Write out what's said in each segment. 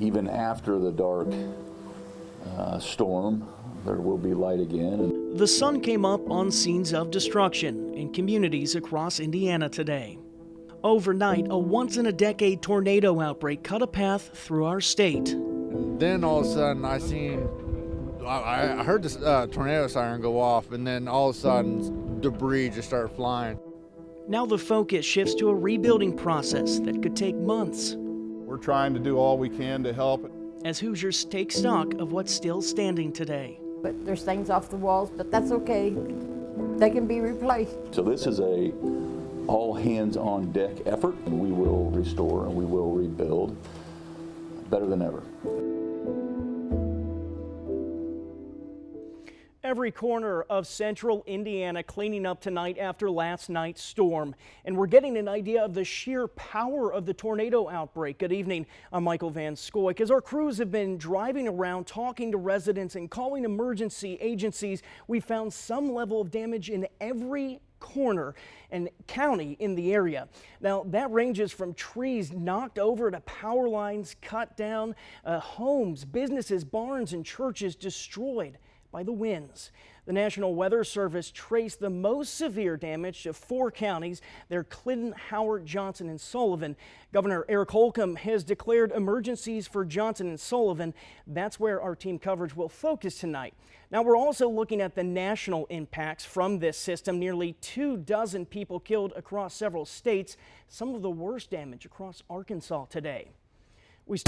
even after the dark storm, there will be light again. The sun came up on scenes of destruction in communities across Indiana today. Overnight, a once-in-a-decade tornado outbreak cut a path through our state. Then all of a sudden I heard this tornado siren go off, and then all of a sudden debris just started flying. Now the focus shifts to a rebuilding process that could take months. We're trying to do all we can to help. As Hoosiers take stock of what's still standing today. But there's things off the walls, but that's okay. They can be replaced. So this is a all hands on deck effort, and we will restore and we will rebuild better than ever. Every corner of central Indiana cleaning up tonight after last night's storm. And we're getting an idea of the sheer power of the tornado outbreak. Good evening, I'm Michael Van Scoik. As our crews have been driving around, talking to residents and calling emergency agencies, we found some level of damage in every corner and county in the area. Now that ranges from trees knocked over to power lines cut down, homes, businesses, barns and churches destroyed by the winds. The National Weather Service traced the most severe damage to 4 counties. They're Clinton, Howard, Johnson, and Sullivan. Governor Eric Holcomb has declared emergencies for Johnson and Sullivan. That's where our team coverage will focus tonight. Now we're also looking at the national impacts from this system. Nearly 24 people killed across several states. Some of the worst damage across Arkansas today. We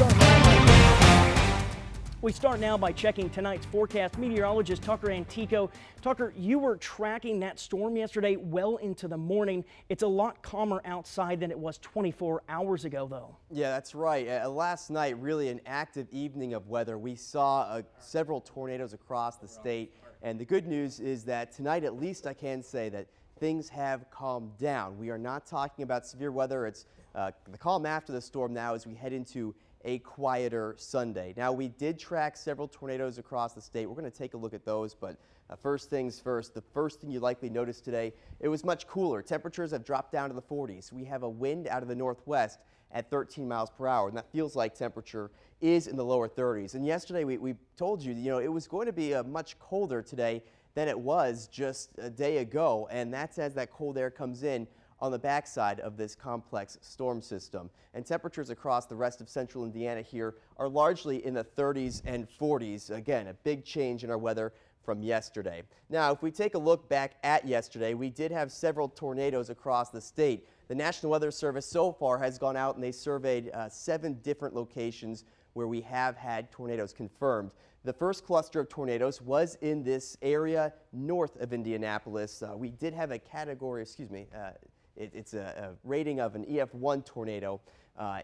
start now by checking tonight's forecast. Meteorologist Tucker Antico. Tucker, you were tracking that storm yesterday well into the morning. It's a lot calmer outside than it was 24 hours ago, though. Yeah, that's right. Last night, really an active evening of weather. We saw several tornadoes across the state. And the good news is that tonight, at least I can say that things have calmed down. We are not talking about severe weather. It's the calm after the storm now as we head into a quieter Sunday. Now, we did track several tornadoes across the state. We're going to take a look at those, but first things first, the first thing you likely noticed today, it was much cooler. Temperatures have dropped down to the 40s. We have a wind out of the northwest at 13 miles per hour, and that feels like temperature is in the lower 30s. And yesterday, we told you, it was going to be much colder today than it was just a day ago, and that's as that cold air comes in on the backside of this complex storm system. And temperatures across the rest of central Indiana here are largely in the 30s and 40s. Again, a big change in our weather from yesterday. Now, if we take a look back at yesterday, we did have several tornadoes across the state. The National Weather Service so far has gone out and they surveyed 7 different locations where we have had tornadoes confirmed. The first cluster of tornadoes was in this area north of Indianapolis. We did have a category, it's a rating of an EF1 tornado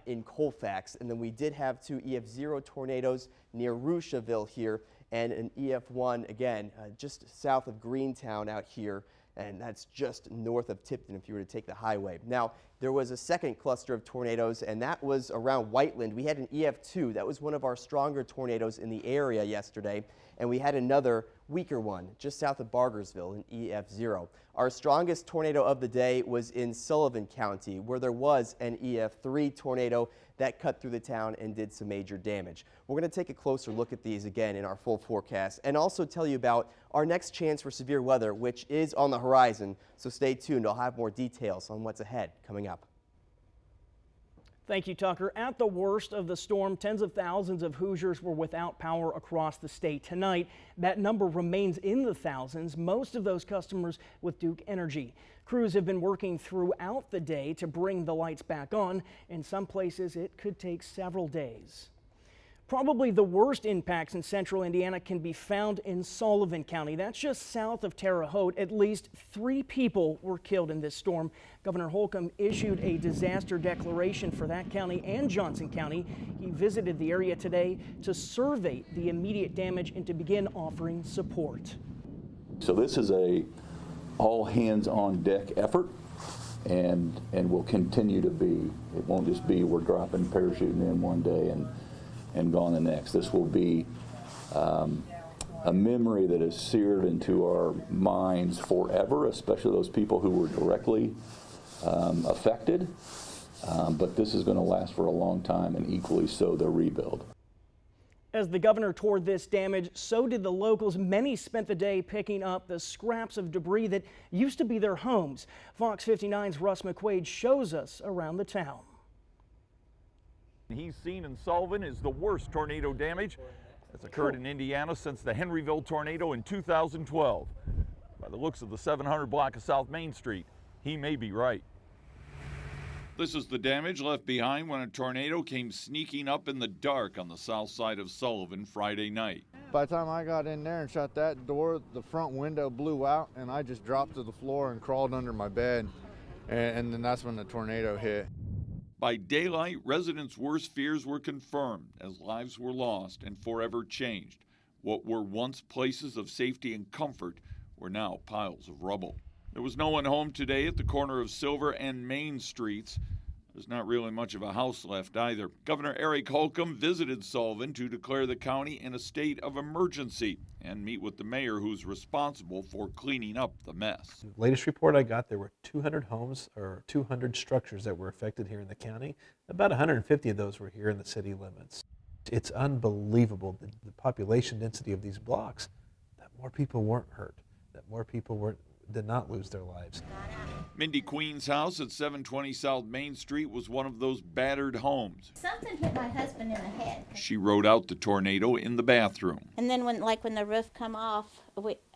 in Colfax, and then we did have 2 EF0 tornadoes near Rushville here, and an EF1 again just south of Greentown out here, and that's just north of Tipton if you were to take the highway. Now, there was a second cluster of tornadoes, and that was around Whiteland. We had an EF2. That was one of our stronger tornadoes in the area yesterday, and we had another weaker one just south of Bargersville, an EF0. Our strongest tornado of the day was in Sullivan County, where there was an EF3 tornado that cut through the town and did some major damage. We're going to take a closer look at these again in our full forecast and also tell you about our next chance for severe weather, which is on the horizon. So stay tuned. I'll have more details on what's ahead coming up. Thank you, Tucker. At the worst of the storm, tens of thousands of Hoosiers were without power across the state tonight. That number remains in the thousands, most of those customers with Duke Energy. Crews have been working throughout the day to bring the lights back on. In some places, it could take several days. Probably the worst impacts in central Indiana can be found in Sullivan County. That's just south of Terre Haute. At least 3 people were killed in this storm. Governor Holcomb issued a disaster declaration for that county and Johnson County. He visited the area today to survey the immediate damage and to begin offering support. So this is a all hands on deck effort, and will continue to be. It won't just be we're dropping, parachuting in one day and gone the next. This will be a memory that is seared into our minds forever, especially those people who were directly affected. But this is going to last for a long time, and equally so the rebuild. As the governor toured this damage, so did the locals. Many spent the day picking up the scraps of debris that used to be their homes. Fox 59's Russ McQuaid shows us around the town. He's seen in Sullivan is the worst tornado damage that's occurred in Indiana since the Henryville tornado in 2012. By the looks of the 700 block of South Main Street, he may be right. This is the damage left behind when a tornado came sneaking up in the dark on the south side of Sullivan Friday night. By the time I got in there and shut that door, the front window blew out and I just dropped to the floor and crawled under my bed. And then that's when the tornado hit. By daylight, residents' worst fears were confirmed as lives were lost and forever changed. What were once places of safety and comfort were now piles of rubble. There was no one home today at the corner of Silver and Main Streets. There's not really much of a house left either. Governor Eric Holcomb visited Sullivan to declare the county in a state of emergency and meet with the mayor who's responsible for cleaning up the mess. The latest report I got, there were 200 homes or 200 structures that were affected here in the county. About 150 of those were here in the city limits. It's unbelievable, the population density of these blocks, that more people weren't hurt, that more people did not lose their lives. Mindy Queen's house at 720 South Main Street was one of those battered homes. Something hit my husband in the head. She rode out the tornado in the bathroom. And then when the roof come off,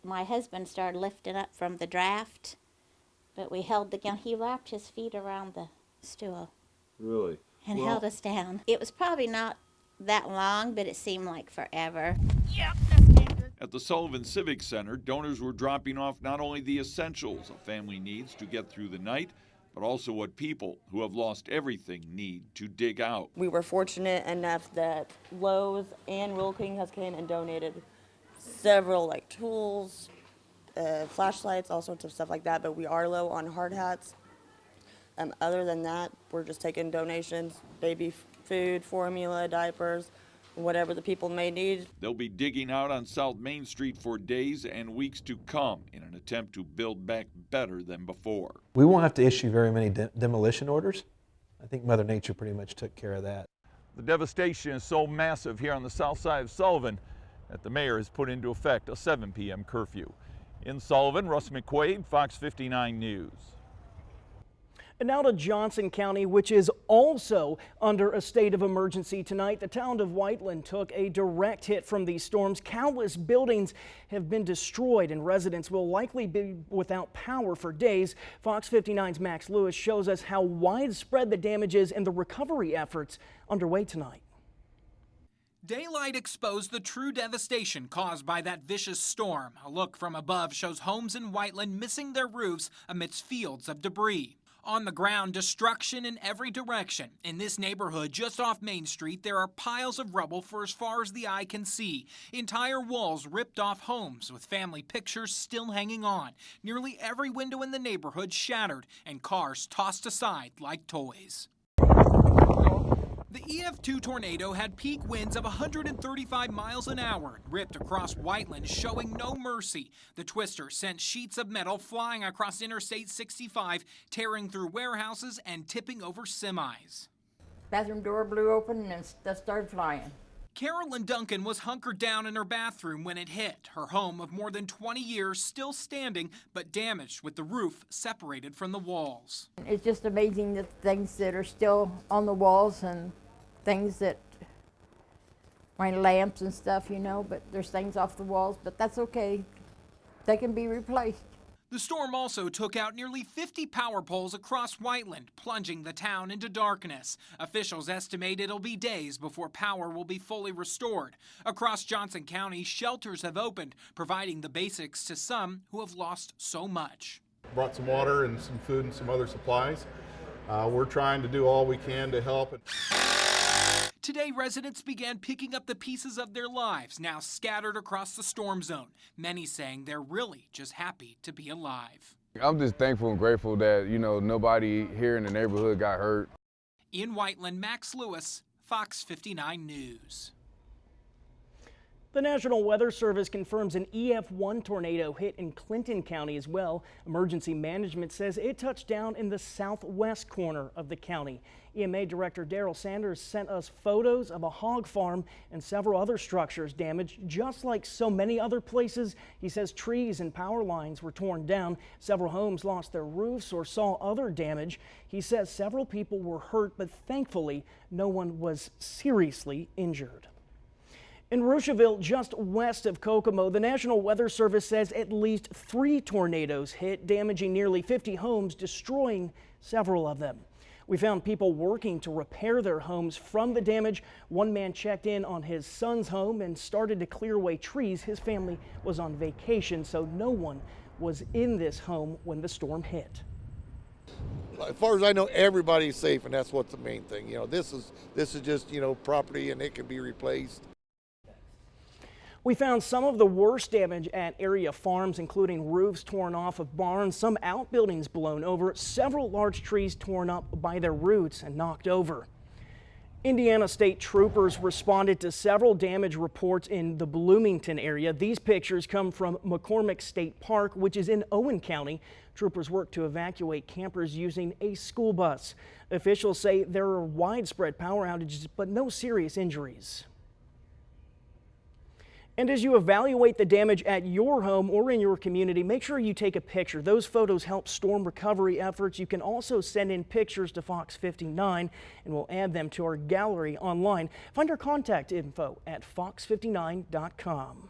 my husband started lifting up from the draft, but we held he wrapped his feet around the stool. Really? And held us down. It was probably not that long, but it seemed like forever. Yep, that's dangerous. At the Sullivan Civic Center, donors were dropping off not only the essentials a family needs to get through the night, but also what people who have lost everything need to dig out. We were fortunate enough that Lowe's and Rural King has came and donated several tools, flashlights, all sorts of stuff like that, but we are low on hard hats. Other than that, we're just taking donations, baby food, formula, diapers, whatever the people may need. They'll be digging out on South Main Street for days and weeks to come in an attempt to build back better than before. We won't have to issue very many demolition orders. I think Mother Nature pretty much took care of that. The devastation is so massive here on the south side of Sullivan that the mayor has put into effect a 7 p.m. curfew. In Sullivan, Russ McQuaid, Fox 59 News. And now to Johnson County, which is also under a state of emergency tonight. The town of Whiteland took a direct hit from these storms. Countless buildings have been destroyed and residents will likely be without power for days. Fox 59's Max Lewis shows us how widespread the damage is and the recovery efforts underway tonight. Daylight exposed the true devastation caused by that vicious storm. A look from above shows homes in Whiteland missing their roofs amidst fields of debris. On the ground, destruction in every direction. In this neighborhood just off Main Street, there are piles of rubble for as far as the eye can see. Entire walls ripped off homes with family pictures still hanging on. Nearly every window in the neighborhood shattered and cars tossed aside like toys. The EF2 tornado had peak winds of 135 miles an hour, ripped across Whiteland, showing no mercy. The twister sent sheets of metal flying across Interstate 65, tearing through warehouses and tipping over semis. Bathroom door blew open and stuff started flying. Carolyn Duncan was hunkered down in her bathroom when it hit. Her home of more than 20 years still standing, but damaged with the roof separated from the walls. It's just amazing the things that are still on the walls and things that, my lamps and stuff, but there's things off the walls, but that's okay. They can be replaced. The storm also took out nearly 50 power poles across Whiteland, plunging the town into darkness. Officials estimate it'll be days before power will be fully restored. Across Johnson County, shelters have opened, providing the basics to some who have lost so much. Brought some water and some food and some other supplies. We're trying to do all we can to help. Today, residents began picking up the pieces of their lives, now scattered across the storm zone. Many saying they're really just happy to be alive. I'm just thankful and grateful that, nobody here in the neighborhood got hurt. In Whiteland, Max Lewis, Fox 59 News. The National Weather Service confirms an EF1 tornado hit in Clinton County as well. Emergency management says it touched down in the southwest corner of the county. EMA Director Daryl Sanders sent us photos of a hog farm and several other structures damaged, just like so many other places. He says trees and power lines were torn down. Several homes lost their roofs or saw other damage. He says several people were hurt, but thankfully no one was seriously injured. In Rocheville, just west of Kokomo, the National Weather Service says at least 3 tornadoes hit, damaging nearly 50 homes, destroying several of them. We found people working to repair their homes from the damage. One man checked in on his son's home and started to clear away trees. His family was on vacation, so no one was in this home when the storm hit. As far as I know, everybody's safe, and that's what's the main thing. You know, this is just, you know, property, and it can be replaced. We found some of the worst damage at area farms, including roofs torn off of barns, some outbuildings blown over, several large trees torn up by their roots and knocked over. Indiana State Troopers responded to several damage reports in the Bloomington area. These pictures come from McCormick State Park, which is in Owen County. Troopers worked to evacuate campers using a school bus. Officials say there are widespread power outages, but no serious injuries. And as you evaluate the damage at your home or in your community, make sure you take a picture. Those photos help storm recovery efforts. You can also send in pictures to Fox 59 and we'll add them to our gallery online. Find our contact info at fox59.com.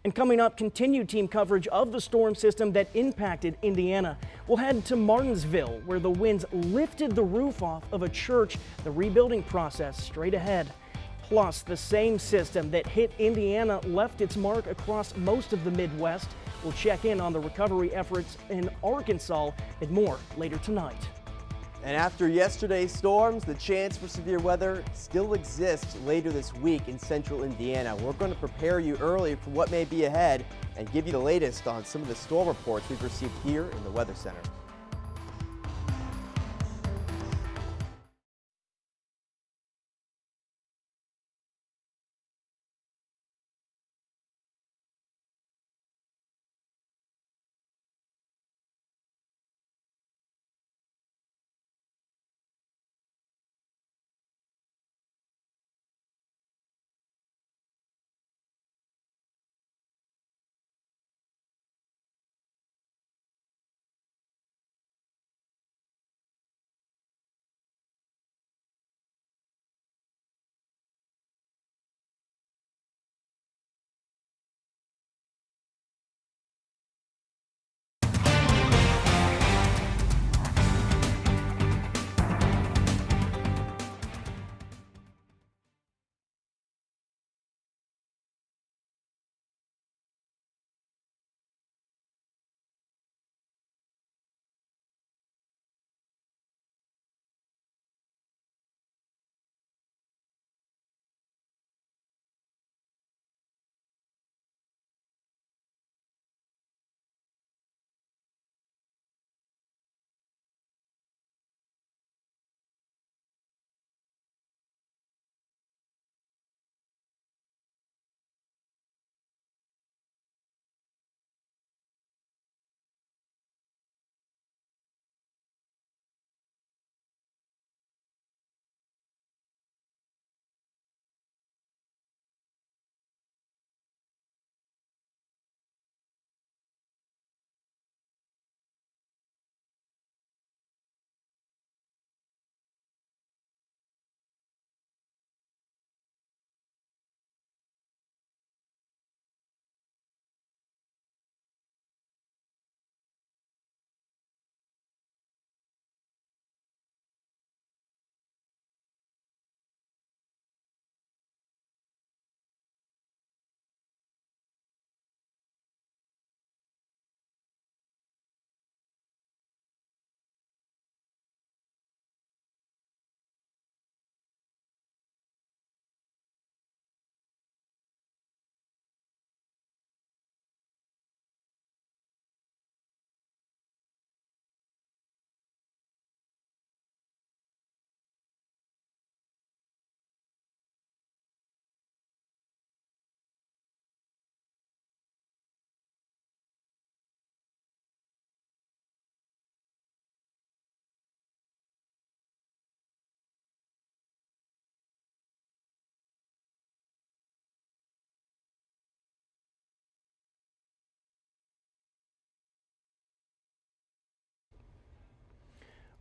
And coming up, continued team coverage of the storm system that impacted Indiana. We'll head to Martinsville, where the winds lifted the roof off of a church. The rebuilding process straight ahead. Plus, the same system that hit Indiana left its mark across most of the Midwest. We'll check in on the recovery efforts in Arkansas and more later tonight. And after yesterday's storms, the chance for severe weather still exists later this week in central Indiana. We're going to prepare you early for what may be ahead and give you the latest on some of the storm reports we've received here in the Weather Center.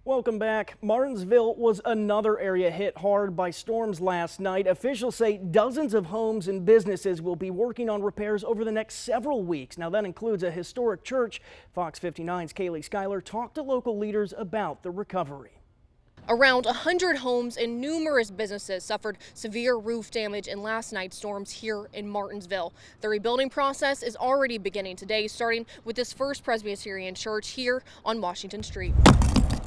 Welcome back. Martinsville was another area hit hard by storms last night. Officials say dozens of homes and businesses will be working on repairs over the next several weeks. Now that includes a historic church. Fox 59's Kaylee Schuyler talked to local leaders about the recovery. Around 100 homes and numerous businesses suffered severe roof damage in last night's storms here in Martinsville. The rebuilding process is already beginning today, starting with this First Presbyterian Church here on Washington Street.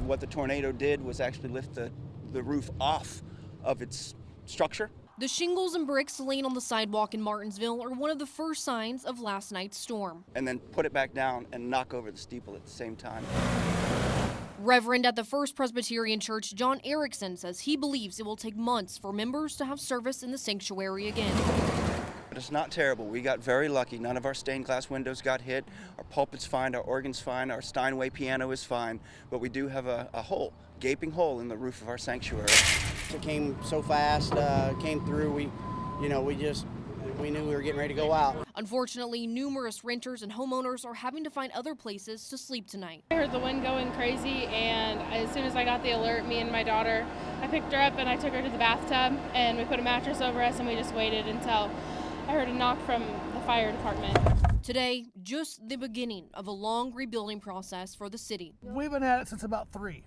What the tornado did was actually lift the roof off of its structure. The shingles and bricks laying on the sidewalk in Martinsville are one of the first signs of last night's storm. And then put it back down and knock over the steeple at the same time. Reverend at the First Presbyterian Church, John Erickson, says he believes it will take months for members to have service in the sanctuary again. But it's not terrible. We got very lucky. None of our stained glass windows got hit. Our pulpit's fine, our organ's fine, our Steinway piano is fine. But we do have a hole, gaping hole in the roof of our sanctuary. It came so fast, came through. We knew we were getting ready to go out. Unfortunately, numerous renters and homeowners are having to find other places to sleep tonight. I heard the wind going crazy, and as soon as I got the alert, me and my daughter, I picked her up and I took her to the bathtub, and we put a mattress over us, and we just waited until I heard a knock from the fire department. Today, just the beginning of a long rebuilding process for the city. We've been at it since about 3,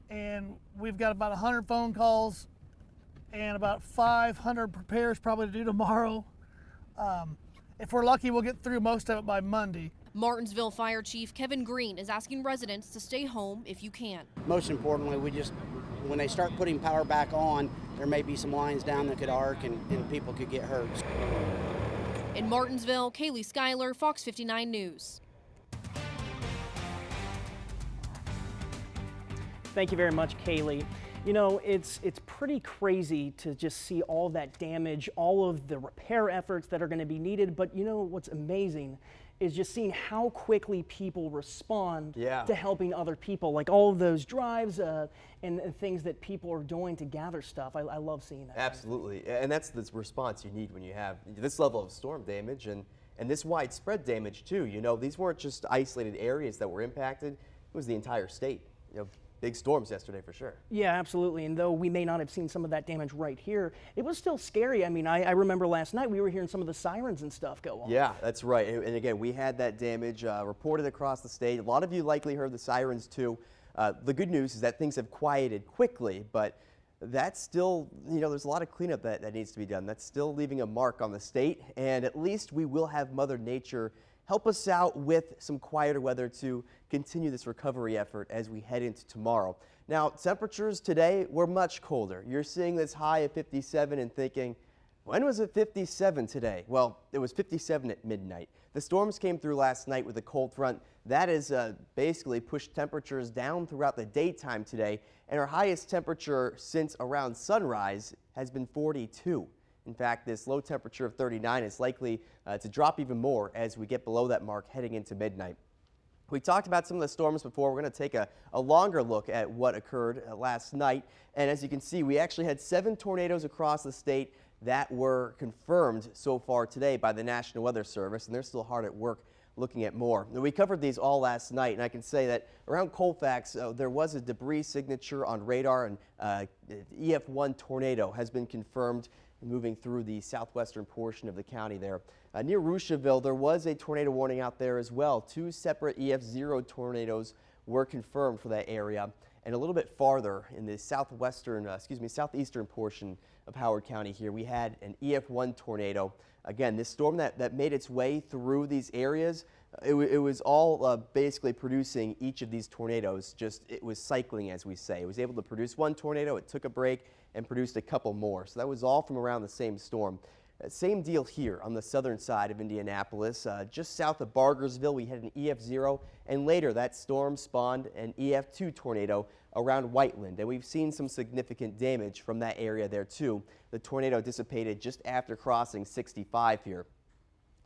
and we've got about 100 phone calls and about 500 repairs probably to do tomorrow. If we're lucky, we'll get through most of it by Monday. Martinsville Fire Chief Kevin Green is asking residents to stay home if you can. Most importantly, when they start putting power back on, there may be some lines down that could arc and people could get hurt. In Martinsville, Kaylee Schuyler, Fox 59 News. Thank you very much, Kaylee. You know, it's pretty crazy to just see all that damage, all of the repair efforts that are going to be needed. But you know what's amazing is just seeing how quickly people respond to helping other people, like all of those drives and things that people are doing to gather stuff. I love seeing that. Absolutely, and that's the response you need when you have this level of storm damage and this widespread damage too. You know, these weren't just isolated areas that were impacted. It was the entire state. You know, big storms yesterday for sure. Yeah, absolutely. And though we may not have seen some of that damage right here, it was still scary. I mean, I remember last night we were hearing some of the sirens and stuff go on. Yeah, that's right. And again, we had that damage reported across the state. A lot of you likely heard the sirens too. The good news is that things have quieted quickly, but that's still, you know, there's a lot of cleanup that needs to be done. That's still leaving a mark on the state, and at least we will have Mother Nature help us out with some quieter weather to continue this recovery effort as we head into tomorrow. Now, temperatures today were much colder. You're seeing this high of 57 and thinking, when was it 57 today? Well, it was 57 at midnight. The storms came through last night with a cold front. That has basically pushed temperatures down throughout the daytime today, and our highest temperature since around sunrise has been 42. In fact, this low temperature of 39 is likely to drop even more as we get below that mark heading into midnight. We talked about some of the storms before. We're going to take a longer look at what occurred last night. And as you can see, we actually had 7 tornadoes across the state that were confirmed so far today by the National Weather Service, and they're still hard at work looking at more. Now, we covered these all last night, and I can say that around Colfax, there was a debris signature on radar, and EF1 tornado has been confirmed moving through the southwestern portion of the county there. Near Rushville, there was a tornado warning out there as well. 2 separate EF0 tornadoes were confirmed for that area. And a little bit farther in the southeastern portion of Howard County here, we had an EF1 tornado. Again, this storm that made its way through these areas, it was all basically producing each of these tornadoes. It was cycling, as we say. It was able to produce one tornado, it took a break, and produced a couple more. So that was all from around the same storm. Same deal here on the southern side of Indianapolis. Just south of Bargersville, we had an EF0, and later that storm spawned an EF2 tornado around Whiteland, and we've seen some significant damage from that area there too. The tornado dissipated just after crossing 65 here.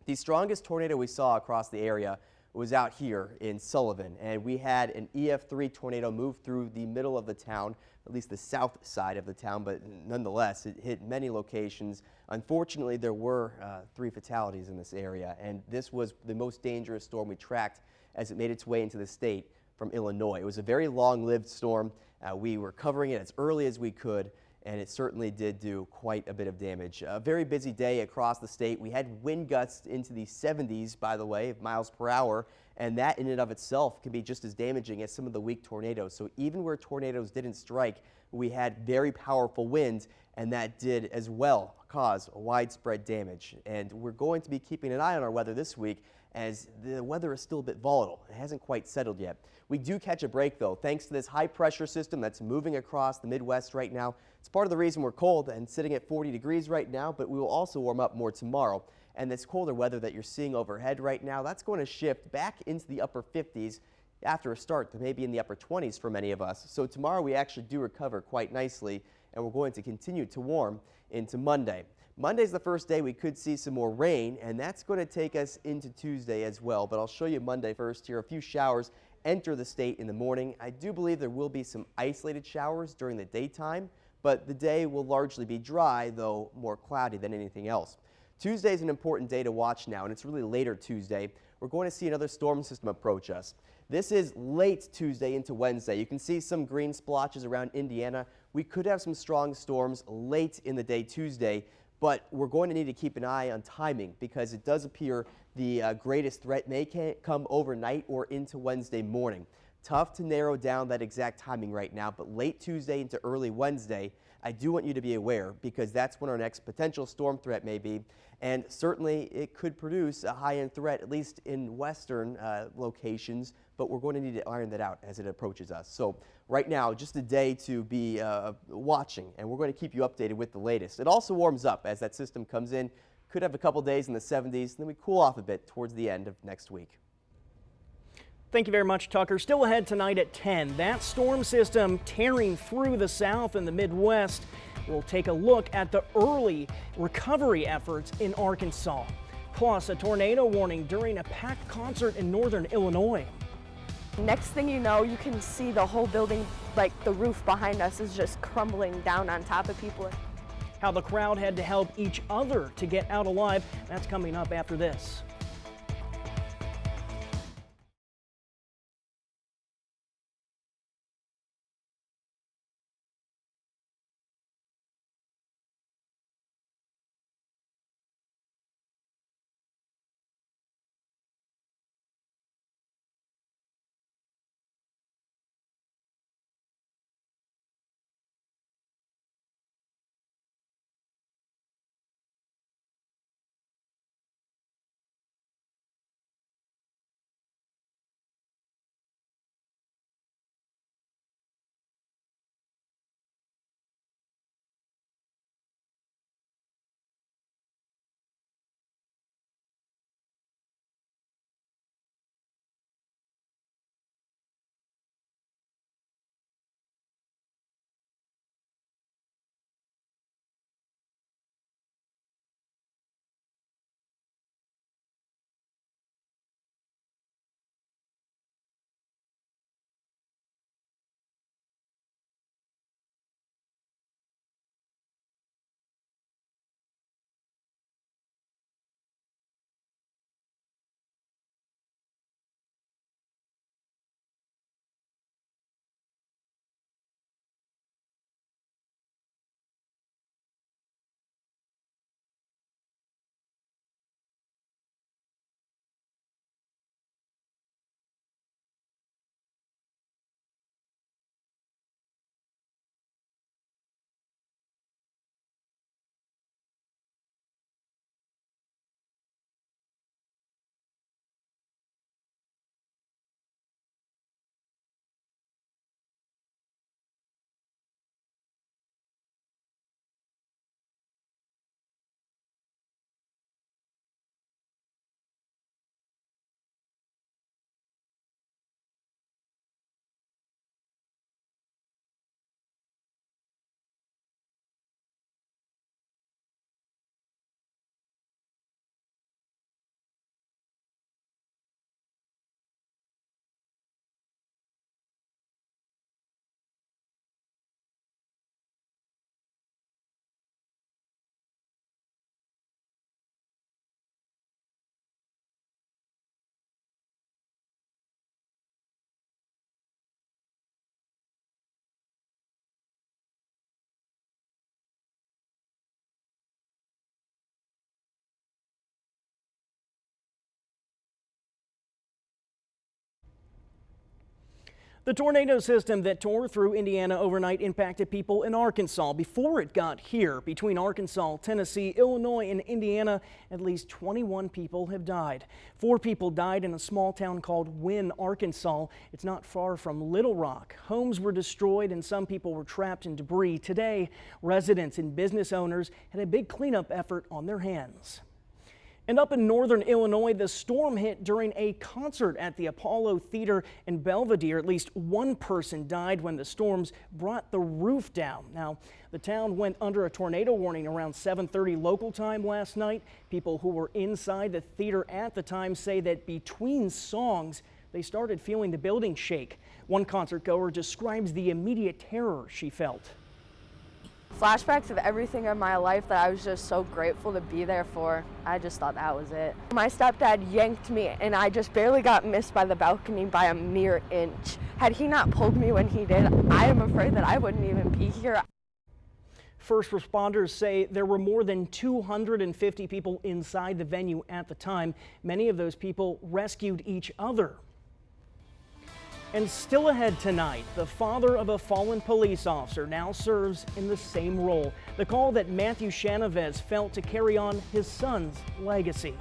The strongest tornado we saw across the area was out here in Sullivan, and we had an EF3 tornado move through the middle of the town, at least the south side of the town, but nonetheless, it hit many locations. Unfortunately, there were 3 fatalities in this area, and this was the most dangerous storm we tracked as it made its way into the state from Illinois. It was a very long-lived storm. We were covering it as early as we could, and it certainly did do quite a bit of damage. A very busy day across the state. We had wind gusts into the 70s, by the way, of miles per hour, and that in and of itself can be just as damaging as some of the weak tornadoes. So even where tornadoes didn't strike, we had very powerful winds, and that did as well cause widespread damage. And we're going to be keeping an eye on our weather this week, as the weather is still a bit volatile. It hasn't quite settled yet. We do catch a break, though, thanks to this high pressure system that's moving across the Midwest right now. It's part of the reason we're cold and sitting at 40 degrees right now, but we will also warm up more tomorrow. And this colder weather that you're seeing overhead right now, that's going to shift back into the upper 50s after a start that may be in the upper 20s for many of us. So tomorrow we actually do recover quite nicely, and we're going to continue to warm into Monday. Monday's the first day we could see some more rain, and that's going to take us into Tuesday as well. But I'll show you Monday first here. A few showers enter the state in the morning. I do believe there will be some isolated showers during the daytime, but the day will largely be dry, though more cloudy than anything else. Tuesday is an important day to watch now, and it's really later Tuesday. We're going to see another storm system approach us. This is late Tuesday into Wednesday. You can see some green splotches around Indiana. We could have some strong storms late in the day Tuesday, but we're going to need to keep an eye on timing because it does appear the greatest threat may come overnight or into Wednesday morning. Tough to narrow down that exact timing right now, but late Tuesday into early Wednesday, I do want you to be aware because that's when our next potential storm threat may be. And certainly it could produce a high-end threat, at least in western locations, but we're going to need to iron that out as it approaches us. So right now, just a day to be watching, and we're going to keep you updated with the latest. It also warms up as that system comes in. Could have a couple days in the 70s, then we cool off a bit towards the end of next week. Thank you very much, Tucker. Still ahead tonight at 10. That storm system tearing through the South and the Midwest. We'll take a look at the early recovery efforts in Arkansas. Plus, a tornado warning during a packed concert in northern Illinois. Next thing you know, you can see the whole building, like the roof behind us is just crumbling down on top of people. How the crowd had to help each other to get out alive. That's coming up after this. The tornado system that tore through Indiana overnight impacted people in Arkansas before it got here. Between Arkansas, Tennessee, Illinois, and Indiana, at least 21 people have died. 4 people died in a small town called Wynne, Arkansas. It's not far from Little Rock. Homes were destroyed and some people were trapped in debris. Today, residents and business owners had a big cleanup effort on their hands. And up in northern Illinois, the storm hit during a concert at the Apollo Theater in Belvedere. At least one person died when the storms brought the roof down. Now, the town went under a tornado warning around 7:30 local time last night. People who were inside the theater at the time say that between songs, they started feeling the building shake. One concert goer describes the immediate terror she felt. Flashbacks of everything in my life that I was just so grateful to be there for. I just thought that was it. My stepdad yanked me and I just barely got missed by the balcony by a mere inch. Had he not pulled me when he did, I am afraid that I wouldn't even be here. First responders say there were more than 250 people inside the venue at the time. Many of those people rescued each other. And still ahead tonight, the father of a fallen police officer now serves in the same role. The call that Matthew Chanovez felt to carry on his son's legacy.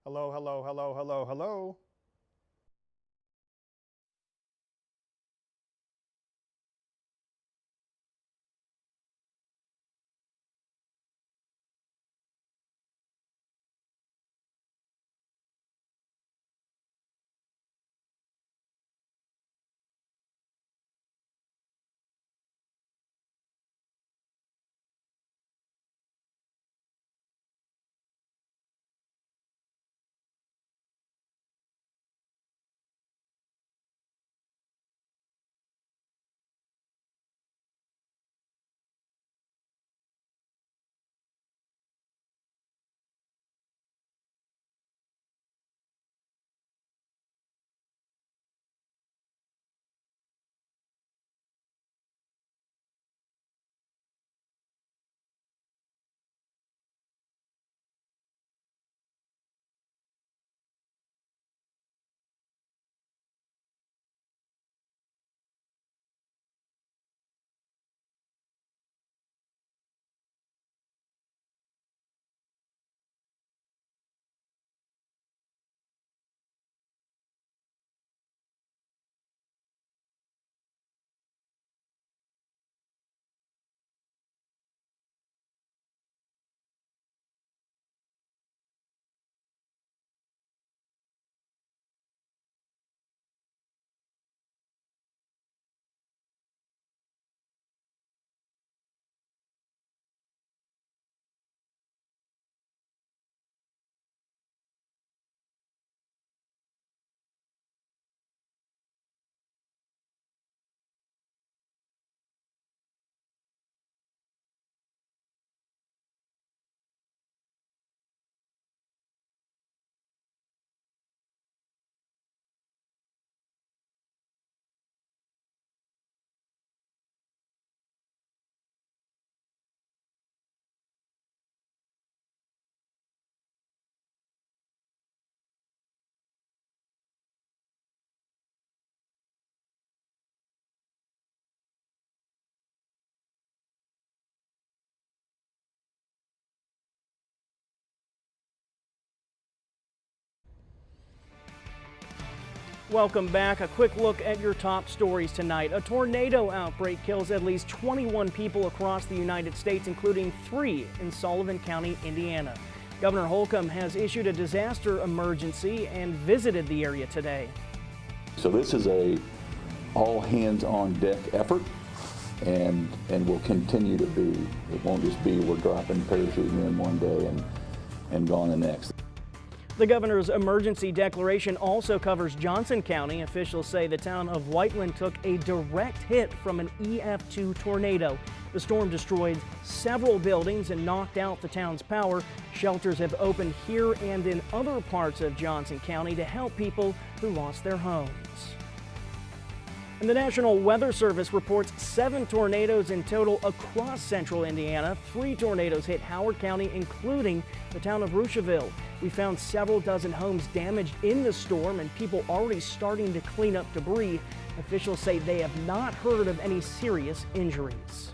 Hello, hello, hello, hello, hello. Welcome back. A quick look at your top stories tonight. A tornado outbreak kills at least 21 people across the United States, including 3 in Sullivan County, Indiana. Governor Holcomb has issued a disaster emergency and visited the area today. So this is a all hands on deck effort and will continue to be. It won't just be we're dropping parachuting in one day and gone the next. The governor's emergency declaration also covers Johnson County. Officials say the town of Whiteland took a direct hit from an EF2 tornado. The storm destroyed several buildings and knocked out the town's power. Shelters have opened here and in other parts of Johnson County to help people who lost their homes. And the National Weather Service reports 7 tornadoes in total across central Indiana. 3 tornadoes hit Howard County, including the town of Rushville. We found several dozen homes damaged in the storm and people already starting to clean up debris. Officials say they have not heard of any serious injuries.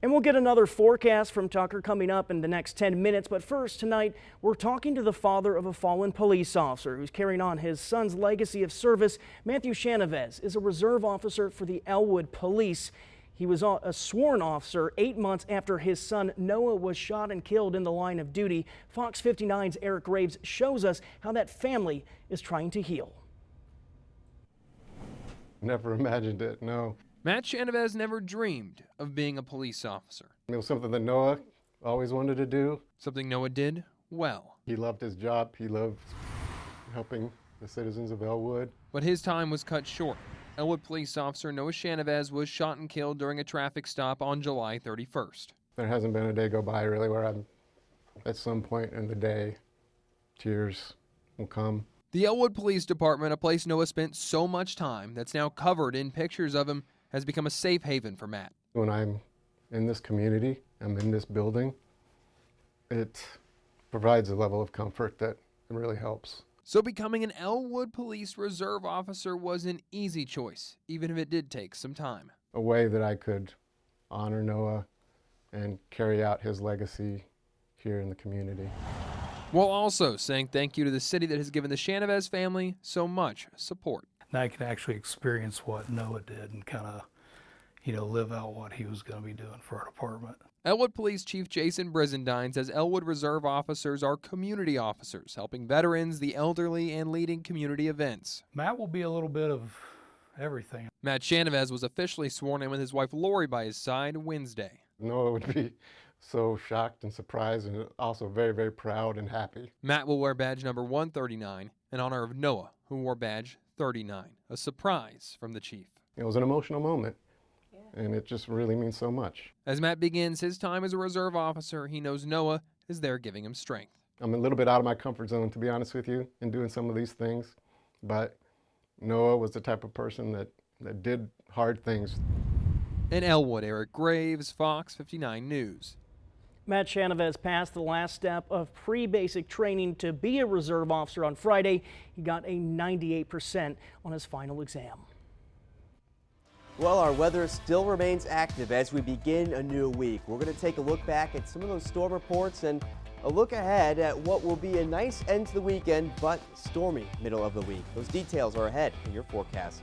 And we'll get another forecast from Tucker coming up in the next 10 minutes. But first, tonight, we're talking to the father of a fallen police officer who's carrying on his son's legacy of service. Matthew Chanovez is a reserve officer for the Elwood Police. He was a sworn officer 8 months after his son Noah was shot and killed in the line of duty. Fox 59's Eric Graves shows us how that family is trying to heal. Never imagined it, no. Matt Chanovez never dreamed of being a police officer. It was something that Noah always wanted to do. Something Noah did well. He loved his job. He loved helping the citizens of Elwood. But his time was cut short. Elwood police officer Noah Chanovez was shot and killed during a traffic stop on July 31st. There hasn't been a day go by really where I'm at some point in the day, tears will come. The Elwood Police Department, a place Noah spent so much time that's now covered in pictures of him, has become a safe haven for Matt. When I'm in this community, I'm in this building, it provides a level of comfort that really helps. So becoming an Elwood Police Reserve officer was an easy choice, even if it did take some time. A way that I could honor Noah and carry out his legacy here in the community. While also saying thank you to the city that has given the Chanovez family so much support. Now I can actually experience what Noah did and kind of, live out what he was going to be doing for our department. Elwood Police Chief Jason Brizendine says Elwood Reserve officers are community officers, helping veterans, the elderly, and leading community events. Matt will be a little bit of everything. Matt Chanovez was officially sworn in with his wife Lori by his side Wednesday. Noah would be so shocked and surprised and also very, very proud and happy. Matt will wear badge number 139 in honor of Noah, who wore badge 39, a surprise from the chief. It was an emotional moment, and it just really means so much. As Matt begins his time as a reserve officer, he knows Noah is there giving him strength. I'm a little bit out of my comfort zone, to be honest with you, in doing some of these things, but Noah was the type of person that did hard things. In Elwood, Eric Graves, Fox 59 News. Matt Chanovez passed the last step of pre-basic training to be a reserve officer on Friday. He got a 98% on his final exam. Well, our weather still remains active as we begin a new week. We're going to take a look back at some of those storm reports and a look ahead at what will be a nice end to the weekend, but stormy middle of the week. Those details are ahead in your forecast.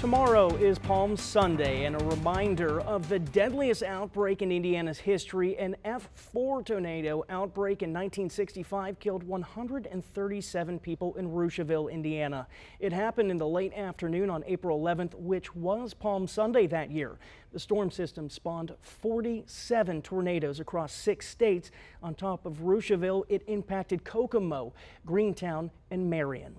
Tomorrow is Palm Sunday, and a reminder of the deadliest outbreak in Indiana's history. An F4 tornado outbreak in 1965 killed 137 people in Rushville, Indiana. It happened in the late afternoon on April 11th, which was Palm Sunday that year. The storm system spawned 47 tornadoes across 6 states. On top of Rushville, it impacted Kokomo, Greentown, and Marion.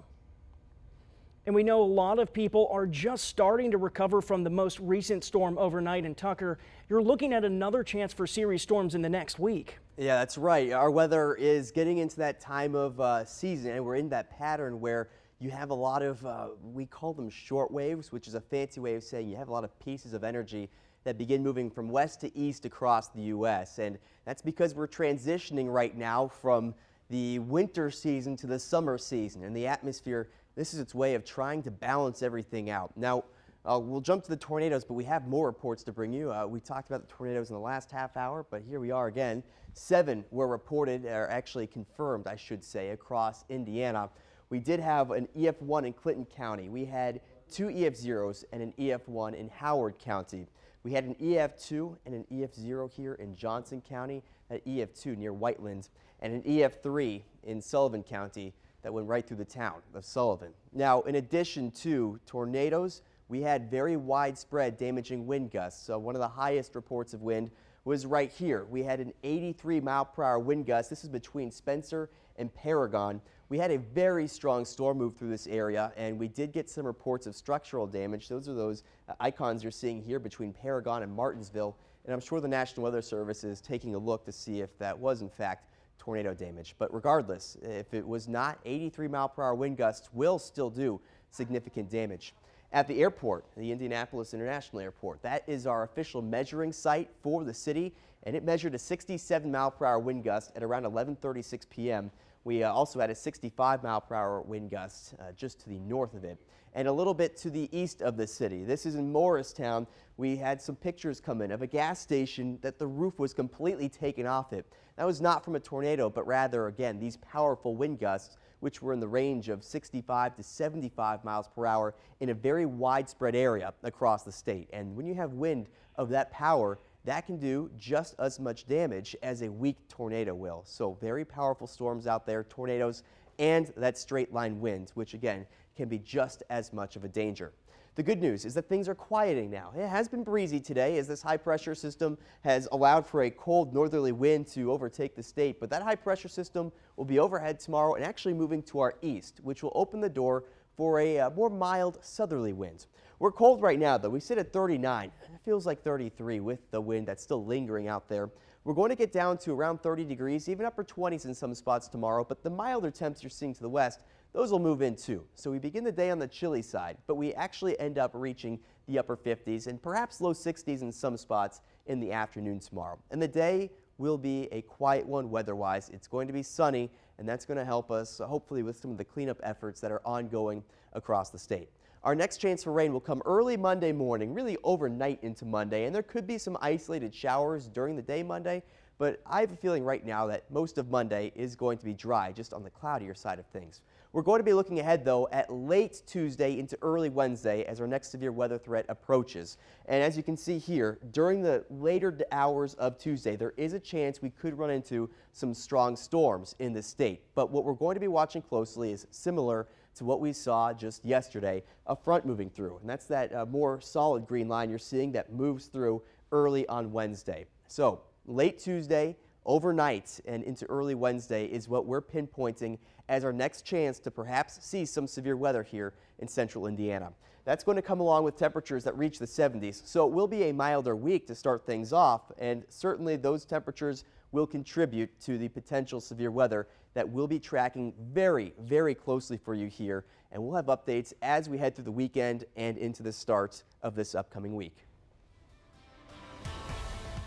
And we know a lot of people are just starting to recover from the most recent storm overnight in Tucker. You're looking at another chance for serious storms in the next week. Yeah, that's right. Our weather is getting into that time of season, and we're in that pattern where you have a lot of, we call them short waves, which is a fancy way of saying you have a lot of pieces of energy that begin moving from west to east across the U.S. And that's because we're transitioning right now from the winter season to the summer season, and the atmosphere, this is its way of trying to balance everything out. Now, we'll jump to the tornadoes, but we have more reports to bring you. We talked about the tornadoes in the last half hour, but here we are again. 7 were reported, or actually confirmed, I should say, across Indiana. We did have an EF1 in Clinton County. We had 2 EF0s and an EF1 in Howard County. We had an EF2 and an EF0 here in Johnson County, an EF2 near Whitelands, and an EF3 in Sullivan County that went right through the town of Sullivan. Now, in addition to tornadoes, we had very widespread damaging wind gusts. So one of the highest reports of wind was right here. We had an 83-mile-per-hour wind gust. This is between Spencer and Paragon. We had a very strong storm move through this area, and we did get some reports of structural damage. Those are those icons you're seeing here between Paragon and Martinsville, and I'm sure the National Weather Service is taking a look to see if that was, in fact, tornado damage. But regardless, if it was not, 83-mile-per-hour wind gusts will still do significant damage. At the airport, the Indianapolis International Airport, that is our official measuring site for the city, and it measured a 67-mile-per-hour wind gust at around 11:36 p.m. We also had a 65-mile-per-hour wind gust just to the north of it, and a little bit to the east of the city. This is in Morristown. We had some pictures come in of a gas station that the roof was completely taken off it. That was not from a tornado, but rather, again, these powerful wind gusts, which were in the range of 65 to 75 miles per hour in a very widespread area across the state. And when you have wind of that power, that can do just as much damage as a weak tornado will. So very powerful storms out there, tornadoes, and that straight line wind, which again can be just as much of a danger. The good news is that things are quieting now. It has been breezy today as this high pressure system has allowed for a cold northerly wind to overtake the state, but that high pressure system will be overhead tomorrow and actually moving to our east, which will open the door for a more mild southerly wind. We're cold right now though. We sit at 39. It feels like 33 with the wind that's still lingering out there. We're going to get down to around 30 degrees, even upper 20s in some spots tomorrow, but the milder temps you're seeing to the west, those will move in too. So we begin the day on the chilly side, but we actually end up reaching the upper 50s and perhaps low 60s in some spots in the afternoon tomorrow. And the day will be a quiet one weather-wise. It's going to be sunny, and that's going to help us hopefully with some of the cleanup efforts that are ongoing across the state. Our next chance for rain will come early Monday morning, really overnight into Monday, and there could be some isolated showers during the day Monday, but I have a feeling right now that most of Monday is going to be dry, just on the cloudier side of things. We're going to be looking ahead, though, at late Tuesday into early Wednesday as our next severe weather threat approaches. And as you can see here, during the later hours of Tuesday, there is a chance we could run into some strong storms in the state. But what we're going to be watching closely is similar to what we saw just yesterday, a front moving through. And that's that more solid green line you're seeing that moves through early on Wednesday. So late Tuesday, overnight, and into early Wednesday is what we're pinpointing as our next chance to perhaps see some severe weather here in central Indiana. That's going to come along with temperatures that reach the 70s, so it will be a milder week to start things off, and certainly those temperatures will contribute to the potential severe weather that we'll be tracking very, very closely for you here, and we'll have updates as we head through the weekend and into the start of this upcoming week.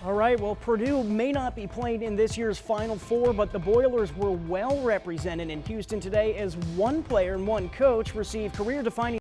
All right, well, Purdue may not be playing in this year's Final Four, but the Boilers were well represented in Houston today as one player and one coach received career-defining